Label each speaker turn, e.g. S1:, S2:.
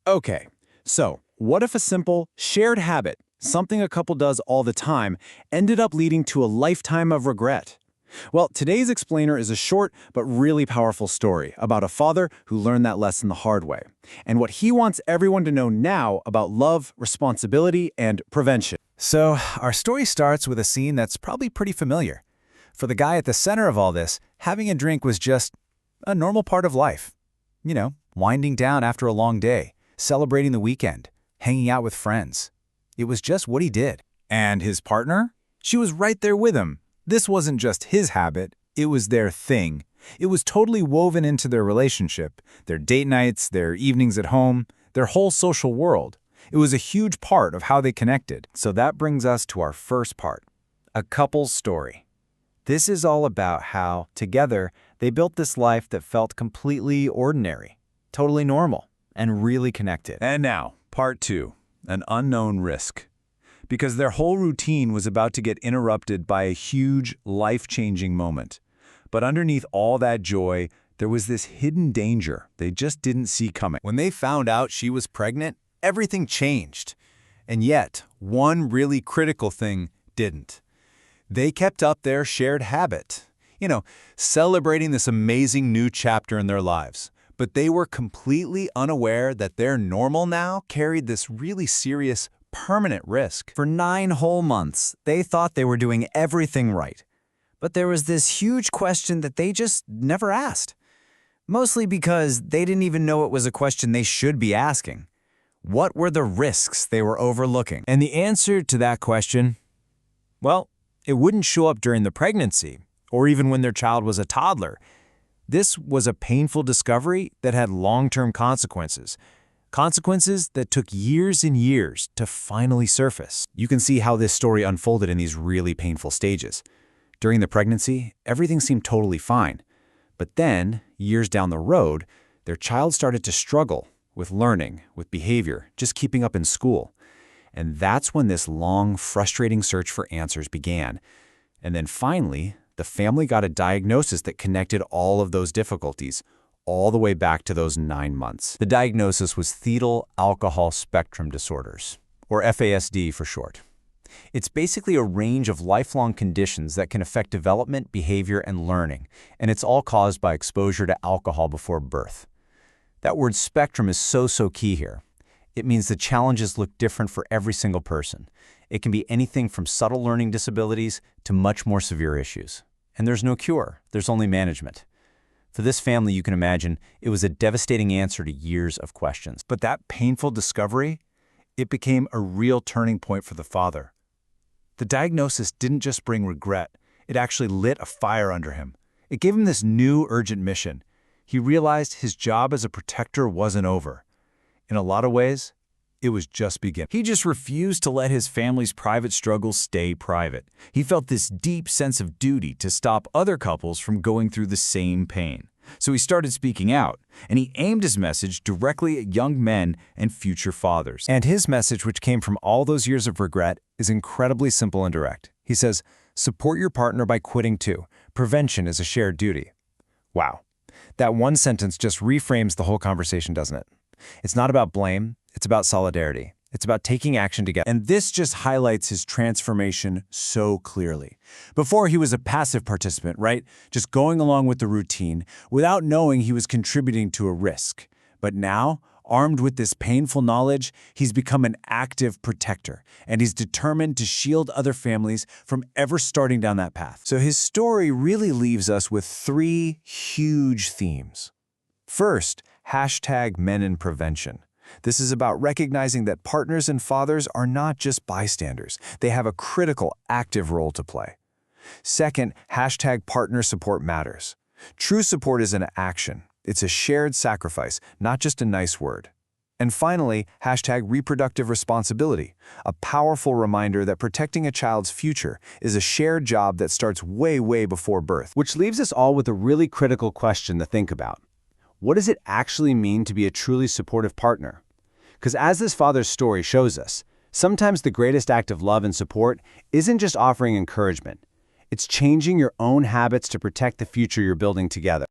S1: Okay, so what if a simple, shared habit, something a couple does all the time, ended up leading to a lifetime of regret? Well, today's explainer is a short but really powerful story about a father who learned that lesson the hard way, and what he wants everyone to know now about love, responsibility, and prevention.
S2: So, our story starts with a scene that's probably pretty familiar. For the guy at the center of all this, having a drink was just a normal part of life. Winding down after a long day, celebrating the weekend, hanging out with friends. It was just what he did.
S3: And his partner? She was right there with him. This wasn't just his habit, it was their thing. It was totally woven into their relationship, their date nights, their evenings at home, their whole social world. It was a huge part of how they connected.
S2: So that brings us to our first part, a couple's story. This is all about how, together, they built this life that felt completely ordinary, totally normal, and really connected.
S3: And now, part 2, an unknown risk. Because their whole routine was about to get interrupted by a huge, life-changing moment. But underneath all that joy, there was this hidden danger they just didn't see coming.
S2: When they found out she was pregnant, everything changed. And yet, one really critical thing didn't. They kept up their shared habit, celebrating this amazing new chapter in their lives. But they were completely unaware that their normal now carried this really serious, permanent risk.
S4: For 9 whole months, they thought they were doing everything right. But there was this huge question that they just never asked. Mostly because they didn't even know it was a question they should be asking. What were the risks they were overlooking?
S1: And the answer to that question, well, it wouldn't show up during the pregnancy, or even when their child was a toddler. This was a painful discovery that had long-term consequences. Consequences that took years and years to finally surface. You can see how this story unfolded in these really painful stages. During the pregnancy, everything seemed totally fine. But then, years down the road, their child started to struggle with learning, with behavior, just keeping up in school. And that's when this long, frustrating search for answers began. And then finally, the family got a diagnosis that connected all of those difficulties, all the way back to those 9 months.
S2: The diagnosis was fetal alcohol spectrum disorders, or FASD for short. It's basically a range of lifelong conditions that can affect development, behavior, and learning, and it's all caused by exposure to alcohol before birth. That word spectrum is so key here. It means the challenges look different for every single person. It can be anything from subtle learning disabilities to much more severe issues. And there's no cure, there's only management. For this family, you can imagine, it was a devastating answer to years of questions.
S3: But that painful discovery, it became a real turning point for the father. The diagnosis didn't just bring regret, it actually lit a fire under him. It gave him this new urgent mission. He realized his job as a protector wasn't over. In a lot of ways, it was just beginning.
S1: He just refused to let his family's private struggles stay private. He felt this deep sense of duty to stop other couples from going through the same pain. So he started speaking out, and he aimed his message directly at young men and future fathers.
S2: And his message, which came from all those years of regret, is incredibly simple and direct. He says, support your partner by quitting too. Prevention is a shared duty. Wow. That one sentence just reframes the whole conversation, doesn't it? It's not about blame, it's about solidarity. It's about taking action together.
S1: And this just highlights his transformation so clearly. Before, he was a passive participant, right? Just going along with the routine without knowing he was contributing to a risk. But now, armed with this painful knowledge, he's become an active protector, and he's determined to shield other families from ever starting down that path. So his story really leaves us with 3 huge themes. First, #Men in Prevention. This is about recognizing that partners and fathers are not just bystanders. They have a critical, active role to play. Second, #Partner Support Matters. True support is an action. It's a shared sacrifice, not just a nice word. And finally, #Reproductive Responsibility, a powerful reminder that protecting a child's future is a shared job that starts way before birth. Which leaves us all with a really critical question to think about. What does it actually mean to be a truly supportive partner? Because as this father's story shows us, sometimes the greatest act of love and support isn't just offering encouragement. It's changing your own habits to protect the future you're building together.